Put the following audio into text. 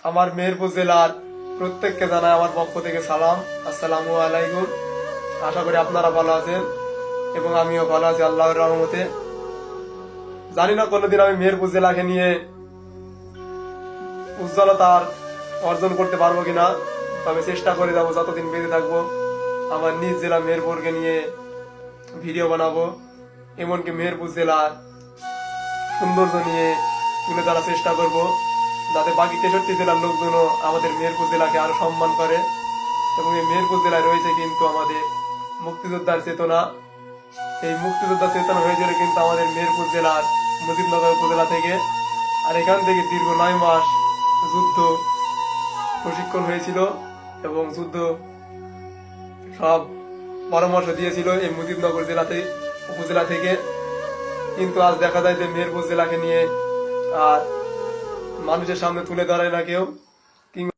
আমার মেহেরপুর জেলার প্রত্যেককে জানাই আমার পক্ষ থেকে সালাম, আসসালামু আলাইকুম। আশা করি আপনারা ভালো আছেন এবং আমিও ভালো আছি আল্লাহর রহমতে। জানি না কোনোদিন আমি মেহেরপুর জেলাকে নিয়ে উজ্জ্বলতার অর্জন করতে পারবো কিনা, তবে চেষ্টা করে যাবো যতদিন বেঁচে থাকবো আমার নিজ জেলা মেহেরপুরকে নিয়ে ভিডিও বানাবো, এমনকি মেহেরপুর জেলার সৌন্দর্য নিয়ে তুলে ধরার চেষ্টা করব, যাতে বাকি 63 জেলার লোকজনও আমাদের মেহেরপুর জেলাকে আরো সম্মান করে। এবং এই মেহেরপুর জেলায় রয়েছে কিন্তু আমাদের মুক্তিযোদ্ধার চেতনা। এই মুক্তিযোদ্ধার চেতনা হয়েছিল কিন্তু আমাদের মেহেরপুর জেলার মুজিবনগর উপজেলা থেকে। আর এখান থেকে দীর্ঘ 9 মাস যুদ্ধ প্রশিক্ষণ হয়েছিল এবং যুদ্ধ সব পরামর্শ দিয়েছিল এই মুজিবনগর জেলাতে উপজেলা থেকে। কিন্তু আজ দেখা যায় যে মেহেরপুর জেলাকে নিয়ে আর মানুষের সামনে তুলে ধরায় না কেউ।